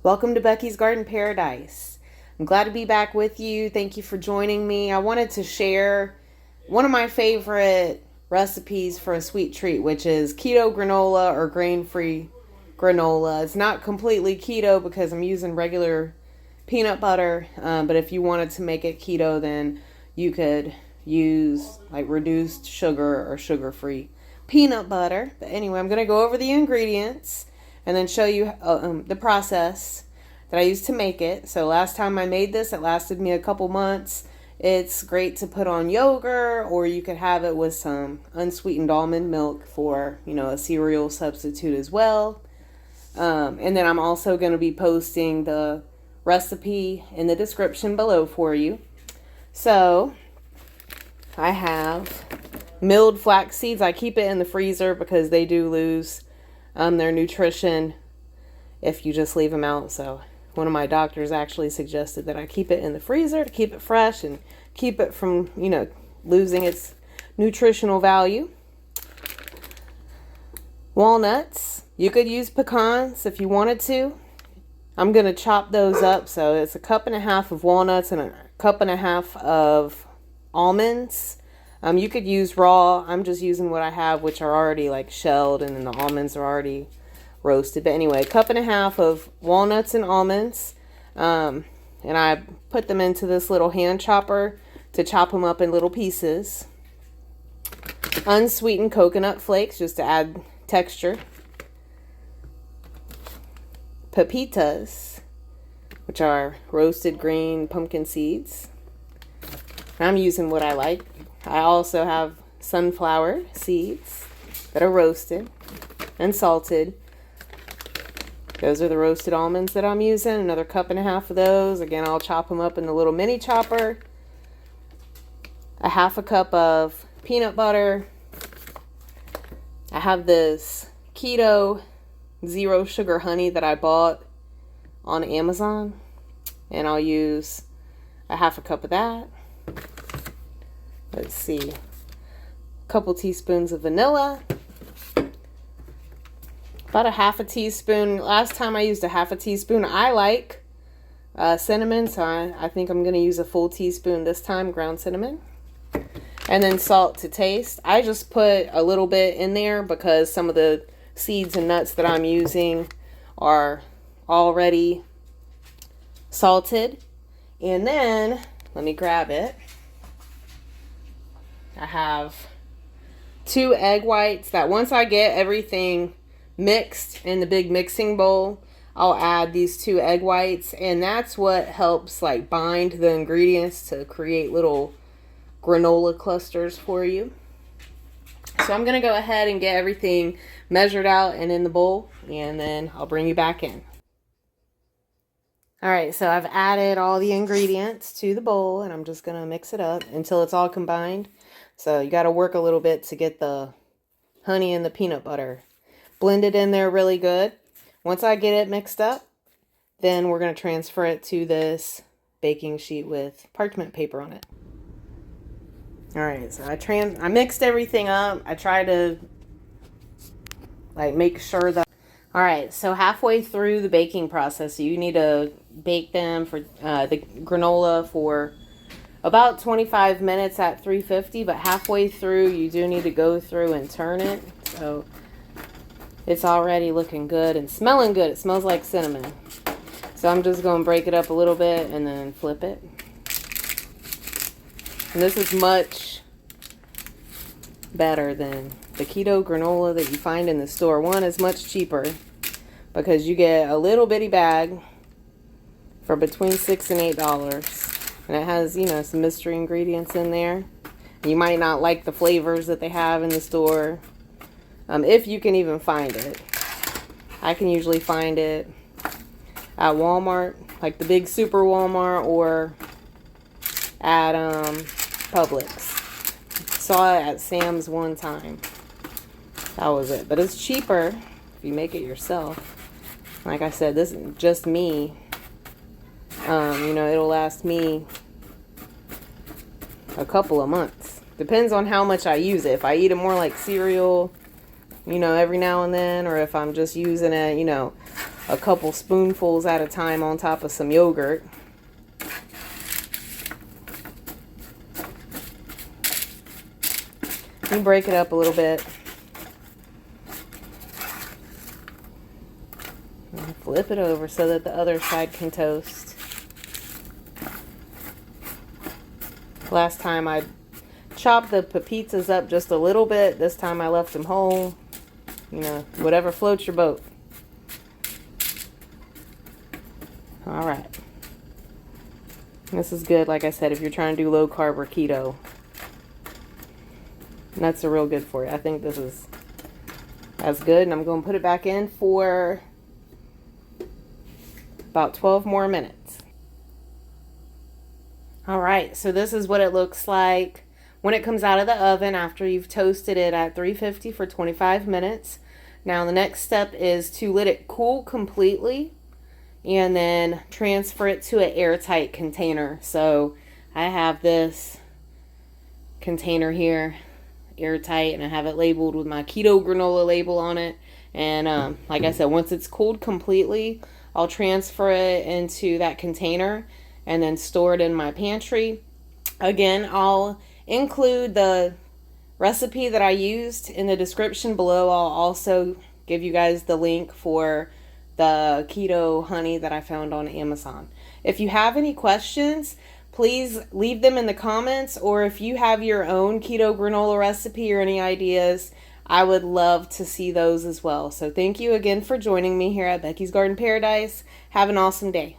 Welcome to Becky's Garden Paradise. I'm glad to be back with you. Thank you for joining me. I wanted to share one of my favorite recipes for a sweet treat, which is keto granola or grain-free granola. It's not completely keto because I'm using regular peanut butter, but if you wanted to make it keto, then you could use like reduced sugar or sugar-free peanut butter. But anyway, I'm going to go over the ingredients and then show you the process that I used to make it. So last time I made this, it lasted me a couple months. It's great to put on yogurt, or you could have it with some unsweetened almond milk for, a cereal substitute as well. And then I'm also going to be posting the recipe in the description below for you. So I have milled flax seeds. I keep it in the freezer because they do lose their nutrition if you just leave them out. So one of my doctors actually suggested that I keep it in the freezer to keep it fresh and keep it from, losing its nutritional value. Walnuts. You could use pecans if you wanted to. I'm going to chop those up. So it's 1.5 cups of walnuts and 1.5 cups of almonds. You could use raw. I'm just using what I have, which are already like shelled, and then the almonds are already roasted. But anyway, 1.5 cups of walnuts and almonds. And I put them into this little hand chopper to chop them up in little pieces. Unsweetened coconut flakes, just to add texture. Pepitas, which are roasted green pumpkin seeds. I'm using what I like. I also have sunflower seeds that are roasted and salted. Those are the roasted almonds that I'm using. Another 1.5 cups of those. Again, I'll chop them up in the little mini chopper. 1/2 cup of peanut butter. I have this keto zero sugar honey that I bought on Amazon, and I'll use 1/2 cup of that. Let's see, a couple teaspoons of vanilla, about 1/2 teaspoon. Last time I used 1/2 teaspoon. I like cinnamon, so I think I'm going to use a full teaspoon this time, ground cinnamon. And then salt to taste. I just put a little bit in there because some of the seeds and nuts that I'm using are already salted. And then, let me grab it. I have 2 egg whites that once I get everything mixed in the big mixing bowl, I'll add these 2 egg whites, and that's what helps like bind the ingredients to create little granola clusters for you. So I'm going to go ahead and get everything measured out and in the bowl, and then I'll bring you back in. All right, so I've added all the ingredients to the bowl, and I'm just going to mix it up until it's all combined. So you got to work a little bit to get the honey and the peanut butter blended in there really good. Once I get it mixed up, then we're going to transfer it to this baking sheet with parchment paper on it. All right, so I mixed everything up. I try to make sure that. All right, so halfway through the baking process, you need to bake them for the granola for about 25 minutes at 350, but halfway through you do need to go through and turn it. So it's already looking good and smelling good. It smells like cinnamon. So I'm just going to break it up a little bit and then flip it. And this is much better than the keto granola that you find in the store. One is much cheaper because you get a little bitty bag for between $6 and $8. And it has, some mystery ingredients in there. You might not like the flavors that they have in the store. If you can even find it. I can usually find it at Walmart, like the big super Walmart, or at Publix. Saw it at Sam's one time. That was it. But it's cheaper if you make it yourself. Like I said, this is just me. It'll last me a couple of months. Depends on how much I use it. If I eat it more like cereal, every now and then, or if I'm just using it, a couple spoonfuls at a time on top of some yogurt. You break it up a little bit. And flip it over so that the other side can toast. Last time I chopped the pepitas up just a little bit. This time I left them whole. You know, whatever floats your boat. Alright. This is good, like I said, if you're trying to do low carb or keto. Nuts are real good for you. I think this is as good. And I'm going to put it back in for about 12 more minutes. Alright, so this is what it looks like when it comes out of the oven after you've toasted it at 350 for 25 minutes. Now the next step is to let it cool completely and then transfer it to an airtight container. So I have this container here, airtight, and I have it labeled with my keto granola label on it. And like I said, once it's cooled completely, I'll transfer it into that container and then store it in my pantry. Again, I'll include the recipe that I used in the description below. I'll also give you guys the link for the keto honey that I found on Amazon. If you have any questions, please leave them in the comments, or if you have your own keto granola recipe or any ideas, I would love to see those as well. So thank you again for joining me here at Becky's Garden Paradise. Have an awesome day.